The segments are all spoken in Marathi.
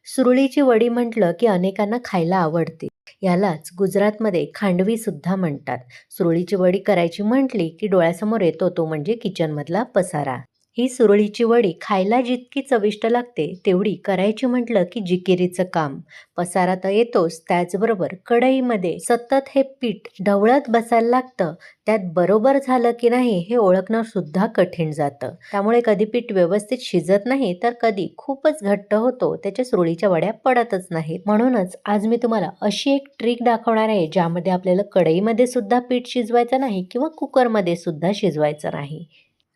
सुरळीची वडी म्हटलं की अनेकांना खायला आवडते. यालाच गुजरातमध्ये खांडवी सुद्धा म्हणतात. सुरळीची वडी करायची म्हटली की डोळ्यासमोर येतो तो म्हणजे किचनमधला पसारा. ही सुरळीची वडी खायला जितकी चविष्ट लागते तेवढी करायची म्हटलं की जिकिरीचं काम. पसारा तर येतोच, त्याचबरोबर कढईमध्ये सतत हे पीठ ढवळत बसायला लागतं. त्यात बरोबर झालं की नाही हे ओळखणं सुद्धा कठीण जातं. त्यामुळे कधी पीठ व्यवस्थित शिजत नाही तर कधी खूपच घट्ट होतो, त्याच्या सुरळीच्या वड्या पडतच नाहीत. म्हणूनच आज मी तुम्हाला अशी एक ट्रिक दाखवणार आहे ज्यामध्ये आपल्याला कढईमध्ये सुद्धा पीठ शिजवायचं नाही किंवा कुकरमध्ये सुद्धा शिजवायचं नाही.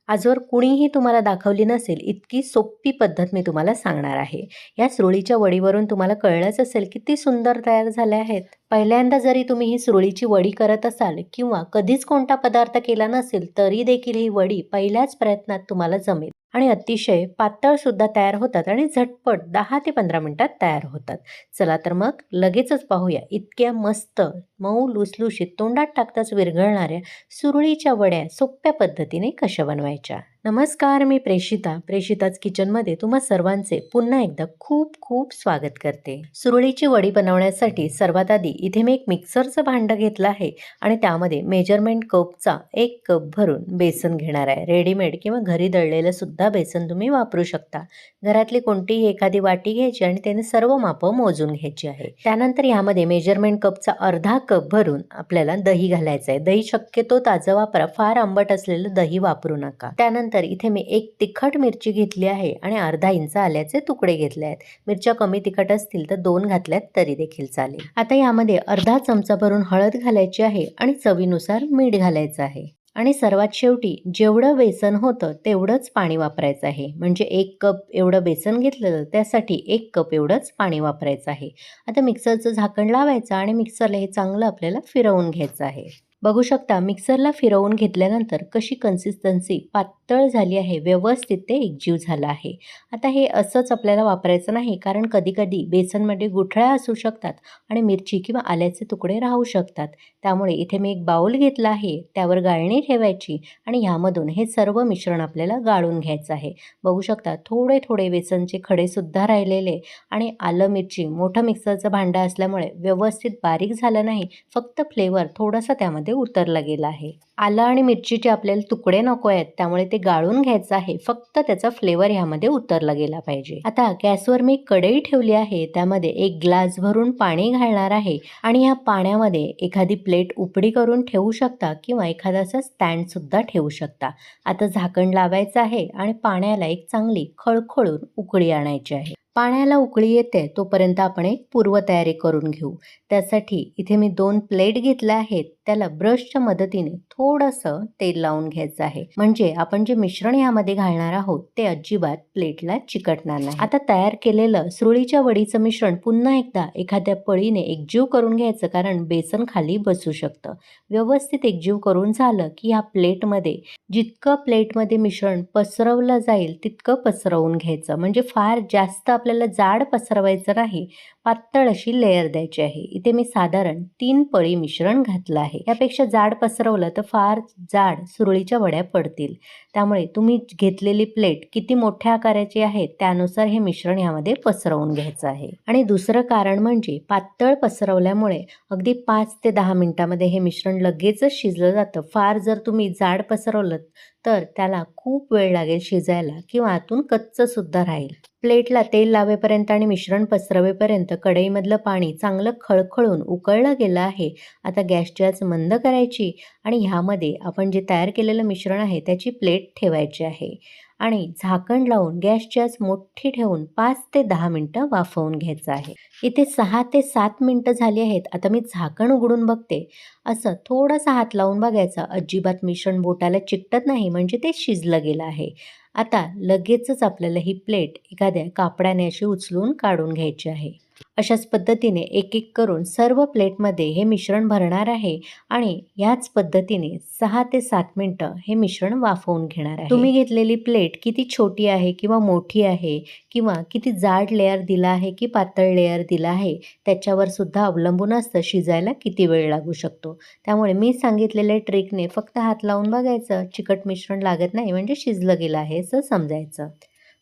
आजवर कुणीही तुम्हाला दाखवली नसेल इतकी सोपी पद्धत मी तुम्हाला सांगणार आहे. या सुरळीच्या वडीवरून तुम्हाला कळलंच असेल किती सुंदर तयार झाल्या आहेत. पहिल्यांदा जरी तुम्ही ही सुरळीची वडी करत असाल किंवा कधीच कोणता पदार्थ केला नसेल तरी देखील ही वडी पहिल्याच प्रयत्नात तुम्हाला जमेल आणि अतिशय पातळ सुद्धा तयार होतात आणि झटपट 10 ते 15 मिनिटात तयार होतात. चला तर मग लगेचच पाहूया इतक्या मस्त मऊ लुसलुशीत तोंडात टाकताच विरघळणाऱ्या सुरळीच्या वड्या सोप्या पद्धतीने कशा बनवायच्या. नमस्कार, मी प्रेषिताच किचनमध्ये तुम्हा सर्वांचे पुन्हा एकदा खूप खूप स्वागत करते. सुरळीची वडी बनवण्यासाठी सर्वात आधी इथे मी एक मिक्सरचं भांडं घेतलं आहे आणि त्यामध्ये मेजरमेंट कपचा 1 कप भरून बेसन घेणार आहे. रेडीमेड किंवा घरी दळलेलं सुद्धा बेसन तुम्ही वापरू शकता. घरातली कोणतीही एखादी वाटी घ्यायची आणि त्याने सर्व मापं मोजून घ्यायची आहे. त्यानंतर यामध्ये मेजरमेंट कपचा अर्धा कप भरून आपल्याला दही घालायचं आहे. दही शक्यतो ताजं वापरा, फार आंबट असलेलं दही वापरू नका. त्यानंतर इथे मी 1 तिखट मिरची घेतली आहे आणि अर्धा इंच आल्याचे तुकडे घेतले आहेत. मिरच्या कमी तिखट असतील तर 2 घातल्यात तरी देखील चालेल. आता यामध्ये अर्धा चमचा भरून हळद घालायची आहे आणि चवीनुसार मीठ घालायचं आहे. आणि सर्वात शेवटी जेवढं बेसन होतं तेवढंच पाणी वापरायचं आहे. म्हणजे 1 कप एवढं बेसन घेतलं त्यासाठी 1 कप एवढंच पाणी वापरायचं आहे. आता मिक्सरचं झाकण लावायचं आणि मिक्सरला हे चांगलं आपल्याला फिरवून घ्यायचं आहे. बघू शकता मिक्सरला फिरवून घेतल्यानंतर कशी कन्सिस्टन्सी पातळ झाली आहे, व्यवस्थित ते एकजीव झालं आहे. आता हे असंच आपल्याला वापरायचं नाही, कारण कधी कधी बेसनमध्ये गुठळ्या असू शकतात आणि मिरची किंवा आल्याचे तुकडे राहू शकतात. त्यामुळे इथे मी एक बाउल घेतला आहे, त्यावर गाळणी ठेवायची आणि ह्यामधून हे सर्व मिश्रण आपल्याला गाळून घ्यायचं आहे. बघू शकता थोडे थोडे बेसनचे खडे सुद्धा राहिलेले आणि आलं मिरची मोठं मिक्सरचं भांडं असल्यामुळे व्यवस्थित बारीक झालं नाही, फक्त फ्लेवर थोडासा त्यामध्ये उतरला गेला आहे. आलं आणि मिरचीचे आपल्याला तुकडे नको आहेत, त्यामुळे ते गाळून घ्यायचं आहे. फक्त त्याचा फ्लेवर ह्यामध्ये उतरला गेला पाहिजे. आता गॅसवर मी कढई ठेवली आहे, त्यामध्ये 1 ग्लास भरून पाणी घालणार आहे आणि या पाण्यामध्ये एखादी प्लेट उपडी करून ठेवू शकता किंवा एखादा असा स्टँड सुद्धा ठेवू शकता. आता झाकण लावायचं आहे आणि पाण्याला एक चांगली खळखळून उकळी आणायची आहे. पाण्याला उकळी येते तोपर्यंत आपण एक पूर्वतयारी करून घेऊ. त्यासाठी इथे मी 2 प्लेट घेतल्या आहेत, त्याला ब्रशच्या मदतीने थोडंसं तेल लावून घ्यायचं आहे. म्हणजे आपण जे मिश्रण यामध्ये घालणार आहोत ते अजिबात प्लेटला चिकटणार नाही. आता तयार केलेलं सुरळीच्या वडीचं मिश्रण पुन्हा एकदा एखाद्या पळीने एकजीव करून घ्यायचं, कारण बेसन खाली बसू शकतं. व्यवस्थित एकजीव करून झालं की या प्लेटमध्ये जितकं प्लेटमध्ये मिश्रण पसरवलं जाईल तितकं पसरवून घ्यायचं. म्हणजे फार जास्त आपल्याला जाड पसरवायचं नाही, पातळ अशी लेयर द्यायची आहे. इथे मी साधारण 3 पळी मिश्रण घातलं आहे. यापेक्षा जाड पसरवलं तर फार जाड सुरळीच्या वड्या पडतील. त्यामुळे तुम्ही घेतलेली प्लेट किती मोठ्या आकाराची आहे त्यानुसार हे मिश्रण यामध्ये पसरवून घ्यायचं आहे. आणि दुसरं कारण म्हणजे पातळ पसरवल्यामुळे अगदी 5 ते 10 मिनिटांमध्ये हे मिश्रण लगेचच शिजलं जातं. फार जर तुम्ही जाड पसरवलं तर त्याला खूप वेळ लागेल शिजायला किंवा आतून कच्चं सुद्धा राहील. प्लेटला तेल लावेपर्यंत आणि मिश्रण पसरवेपर्यंत कढईमधलं पाणी चांगलं खळखळून उकळलं गेलं आहे. आता गॅसची आच मंद करायची आणि ह्यामध्ये आपण जे तयार केलेलं मिश्रण आहे त्याची प्लेट ठेवायची आहे आणि झाकण लावून गॅसची आच मोठी ठेवून 5 ते 10 मिनिटं वाफवून घ्यायचं आहे. इथे 6 ते 7 मिनिटं झाली आहेत. आता मी झाकण उघडून बघते. असं थोडासा हात लावून बघायचा, अजिबात मिश्रण बोटाला चिकटत नाही, म्हणजे ते शिजलं गेलं आहे. आता लगेचच आपल्याला ही प्लेट एखाद्या कापडाने अशी उचलून काढून घ्यायची आहे. अशाच पद्धतीने एक एक करून सर्व प्लेटमध्ये हे मिश्रण भरणार आहे आणि याच पद्धतीने 6 ते 7 मिनिटं हे मिश्रण वाफवून घेणार आहे. तुम्ही घेतलेली प्लेट किती छोटी आहे किंवा मोठी आहे किंवा किती जाड लेयर दिला आहे की पातळ लेयर दिला आहे त्याच्यावर सुद्धा अवलंबून असतं शिजायला किती वेळ लागू शकतो. त्यामुळे मी सांगितलेल्या ट्रिकने फक्त हात लावून बघायचं, चिकट मिश्रण लागत नाही म्हणजे शिजलं गेलं आहे असं समजायचं.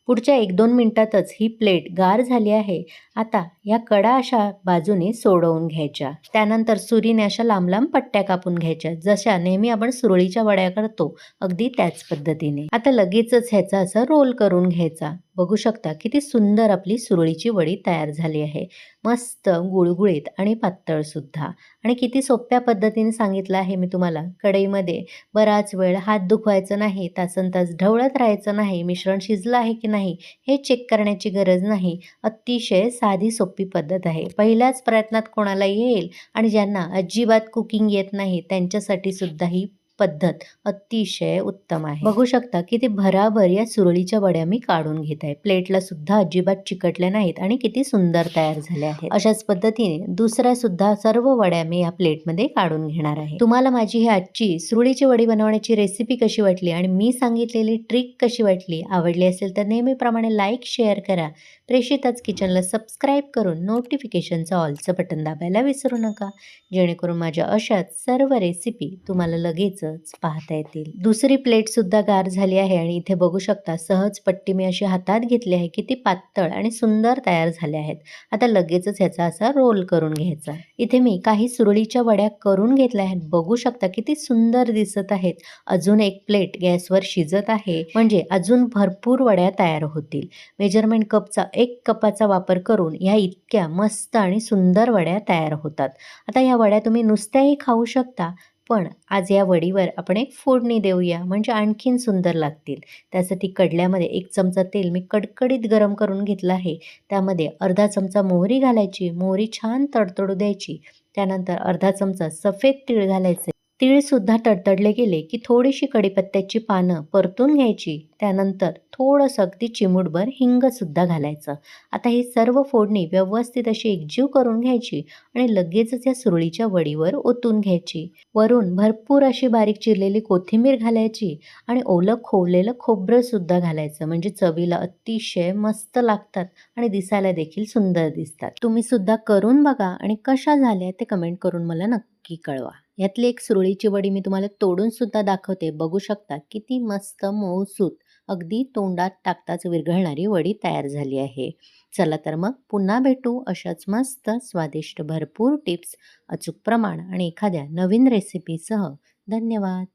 पुढच्या 1-2 मिनिटातच ही प्लेट गार झाली आहे. आता या कडा अशा बाजूने सोडवून घ्यायच्या. त्यानंतर सुरीने अशा लांब-लांब पट्ट्या कापून घ्यायच्या. जशा नेहमी आपण सुरळीच्या वड्या करतो, अगदी त्याच पद्धतीने. आता लगेचच ह्याचा असा रोल करून घ्यायचा. बघू शकता किती सुंदर आपली सुरळीची वडी तयार झाली आहे. मस्त गुळगुळीत आणि पातळ सुद्धा. आणि किती सोप्या पद्धतीने सांगितलं आहे मी तुम्हाला. कढईमध्ये बराच वेळ हात दुखवायचा नाही, तासनतास ढवळत राहायचं नाही, मिश्रण शिजलं आहे की नाही हे चेक करण्याची गरज नाही. अतिशय साधी सोपी पद्धत आहे. पहिल्याच प्रयत्नात कोणाला येईल आणि ज्यांना अजिबात कुकिंग येत नाही त्यांच्यासाठी सुद्धा ही पद्धत अतिशय उत्तम आहे. बघू शकता किती भराभर या सुरळीच्या वड्या मी काढून घेत आहे. प्लेटला सुद्धा अजिबात चिकटल्या नाहीत आणि किती सुंदर तयार झाल्या आहेत. अशाच पद्धतीने दुसऱ्या सुद्धा सर्व वड्या मी या प्लेटमध्ये काढून घेणार आहे. तुम्हाला माझी ही आजची सुरळीची वडी बनवण्याची रेसिपी कशी वाटली आणि मी सांगितलेली ट्रिक कशी वाटली, आवडली असेल तर नेहमीप्रमाणे लाईक, शेअर करा. प्रेषिताच किचनला सबस्क्राईब करून नोटिफिकेशनचं ऑलचं बटन दाबायला विसरू नका, जेणेकरून माझ्या अशाच सर्व रेसिपी तुम्हाला लगेचच पाहता येतील. दुसरी प्लेट सुद्धा गार झाली आहे आणि इथे बघू शकता सहज पट्टी मी अशी हातात घेतली आहे. किती पातळ आणि सुंदर तयार झाल्या आहेत. आता लगेचच ह्याचा असा रोल करून घ्यायचा. इथे मी काही सुरळीच्या वड्या करून घेतल्या आहेत. बघू शकता किती सुंदर दिसत आहेत. अजून एक प्लेट गॅसवर शिजत आहे, म्हणजे अजून भरपूर वड्या तयार होतील. मेजरमेंट कपचा 1 कपाचा वापर करून ह्या इतक्या मस्त आणि सुंदर वड्या तयार होतात. आता या वड्या तुम्ही नुसत्याही खाऊ शकता, पण आज या वडीवर आपण एक फोडणी देऊया, म्हणजे आणखीन सुंदर लागतील. त्यासाठी कढल्यामध्ये 1 चमचा तेल मी कडकडीत गरम करून घेतलं आहे. त्यामध्ये अर्धा चमचा मोहरी घालायची. मोहरी छान तडतडू द्यायची. त्यानंतर अर्धा चमचा सफेद तीळ घालायचे. तीळ सुद्धा तडतडले गेले की थोडीशी कढीपत्त्याची पानं परतून घ्यायची. त्यानंतर थोडंसं अगदी चिमूटभर हिंग सुद्धा घालायचं. आता ही सर्व फोडणी व्यवस्थित अशी एकजीव करून घ्यायची आणि लगेचच या सुरळीच्या वडीवर ओतून घ्यायची. वरून भरपूर अशी बारीक चिरलेली कोथिंबीर घालायची आणि ओलं खोवलेलं खोबरं सुद्धा घालायचं, म्हणजे चवीला अतिशय मस्त लागतात आणि दिसायला देखील सुंदर दिसतात. तुम्ही सुद्धा करून बघा आणि कशा झाल्या ते कमेंट करून मला नक्की कळवा. यातली एक सुरळीची वडी मी तुम्हाला तोडून सुद्धा दाखवते. बघू शकता किती मस्त मऊसूत, अगदी तोंडात टाकताच विरघळणारी वडी तयार झाली आहे. चला तर मग पुन्हा भेटू अशाच मस्त स्वादिष्ट भरपूर टिप्स, अचूक प्रमाण आणि एखाद्या नवीन रेसिपीसह. धन्यवाद.